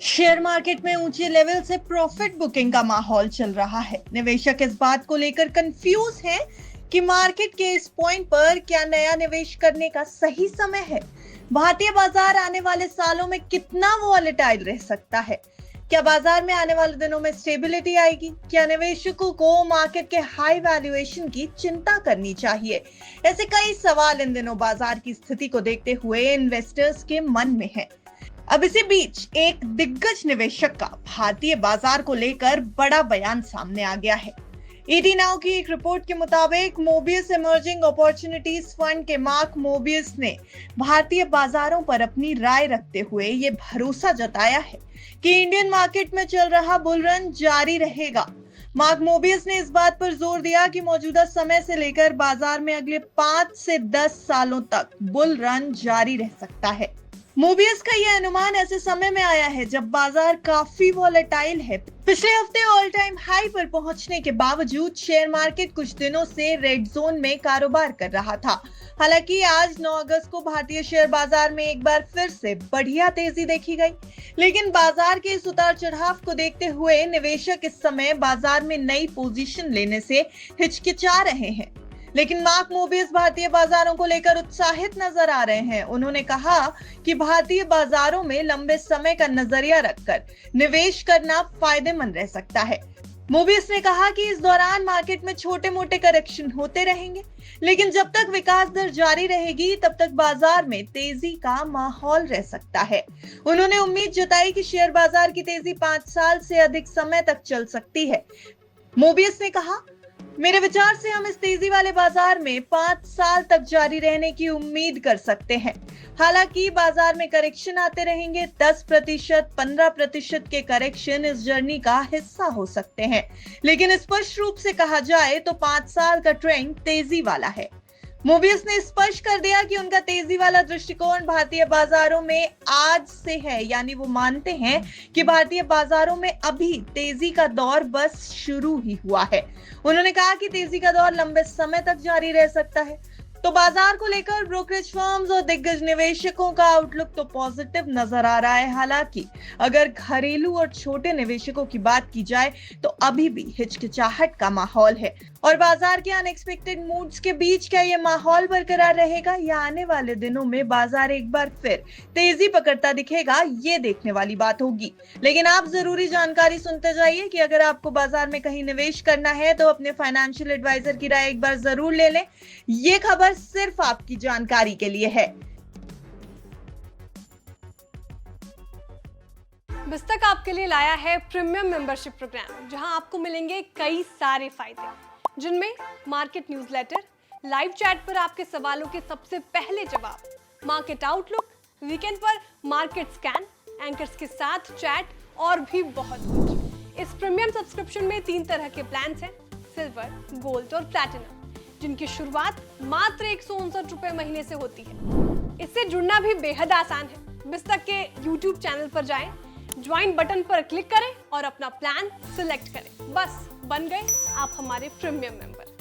Share market में ऊंचे level से प्रॉफिट बुकिंग का माहौल चल रहा है। निवेशक इस बात को लेकर कंफ्यूज हैं कि मार्केट के इस पॉइंट पर क्या नया निवेश करने का सही समय है। भारतीय बाजार आने वाले सालों में कितना वॉलेटाइल रह सकता है? क्या बाजार में आने वाले दिनों में स्टेबिलिटी आएगी? क्या निवेशकों को मार्केट के हाई वैल्यूएशन की चिंता करनी चाहिए? ऐसे कई सवाल इन दिनों बाजार की स्थिति को देखते हुए इन्वेस्टर्स के मन में है। अब इसी बीच एक दिग्गज निवेशक का भारतीय बाजार को लेकर बड़ा बयान सामने आ गया है। ईडी नाउ की एक रिपोर्ट के मुताबिक मोबियस इमर्जिंग अपॉर्चुनिटीज फंड के मार्क मोबियस ने भारतीय बाजारों पर अपनी राय रखते हुए ये भरोसा जताया है कि इंडियन मार्केट में चल रहा बुल रन जारी रहेगा। मार्क मोबियस ने इस बात पर जोर दिया कि मौजूदा समय से लेकर बाजार में अगले 5 से 10 सालों तक बुल रन जारी रह सकता है। मोबियस का यह अनुमान ऐसे समय में आया है जब बाजार काफी वॉलेटाइल है। पिछले हफ्ते ऑल टाइम हाई पर पहुंचने के बावजूद शेयर मार्केट कुछ दिनों से रेड जोन में कारोबार कर रहा था। हालांकि आज 9 अगस्त को भारतीय शेयर बाजार में एक बार फिर से बढ़िया तेजी देखी गई, लेकिन बाजार के इस उतार चढ़ाव को देखते हुए निवेशक इस समय बाजार में नई पोजीशन लेने से हिचकिचा रहे हैं। लेकिन मार्क मोबियस भारतीय बाजारों को लेकर उत्साहित नजर आ रहे हैं। उन्होंने कहा कि भारतीय बाजारों में लंबे समय का नजरिया रखकर निवेश करना फायदेमंद रह सकता है। मोबियस ने कहा कि इस दौरान मार्केट में छोटे मोटे करेक्शन होते रहेंगे, लेकिन जब तक विकास दर जारी रहेगी तब तक बाजार में तेजी का माहौल रह सकता है। उन्होंने उम्मीद जताई कि शेयर बाजार की तेजी 5 साल से अधिक समय तक चल सकती है। मोबियस ने कहा, मेरे विचार से हम इस तेजी वाले बाजार में 5 साल तक जारी रहने की उम्मीद कर सकते हैं। हालांकि बाजार में करेक्शन आते रहेंगे। 10%, 15% के करेक्शन इस जर्नी का हिस्सा हो सकते हैं, लेकिन स्पष्ट रूप से कहा जाए तो 5 साल का ट्रेंड तेजी वाला है। मोबियस ने स्पष्ट कर दिया कि उनका तेजी वाला दृष्टिकोण भारतीय बाजारों में आज से है, यानी वो मानते हैं कि भारतीय बाजारों में अभी तेजी का दौर बस शुरू ही हुआ है। उन्होंने कहा कि तेजी का दौर लंबे समय तक जारी रह सकता है। तो बाजार को लेकर ब्रोकरेज फर्म्स और दिग्गज निवेशकों का आउटलुक तो पॉजिटिव नजर आ रहा है। हालांकि अगर घरेलू और छोटे निवेशकों की बात की जाए तो अभी भी हिचकिचाहट का माहौल है। और बाजार के अनएक्सपेक्टेड मूड्स के बीच क्या ये माहौल बरकरार रहेगा या आने वाले दिनों में बाजार एक बार फिर तेजी पकड़ता दिखेगा, ये देखने वाली बात होगी। लेकिन आप जरूरी जानकारी सुनते जाइए कि अगर आपको बाजार में कहीं निवेश करना है तो अपने फाइनेंशियल एडवाइजर की राय एक बार जरूर ले लें। ये खबर सिर्फ आपकी जानकारी के लिए है। बिस्तक आपके लिए लाया है प्रीमियम मेंबरशिप प्रोग्राम, जहां आपको मिलेंगे कई सारे फायदे, जिनमें मार्केट न्यूज़लेटर, लाइव चैट पर आपके सवालों के सबसे पहले जवाब, मार्केट आउटलुक, वीकेंड पर मार्केट स्कैन, एंकर्स के साथ चैट और भी बहुत कुछ। इस प्रीमियम सब्सक्रिप्शन में 3 तरह के प्लान हैं, सिल्वर, गोल्ड और प्लैटिनम, जिनकी शुरुआत मात्र 159 रुपए महीने से होती है। इससे जुड़ना भी बेहद आसान है। बिस्तक के YouTube चैनल पर जाएं, ज्वाइन बटन पर क्लिक करें और अपना प्लान सिलेक्ट करें। बस बन गए आप हमारे प्रीमियम मेंबर।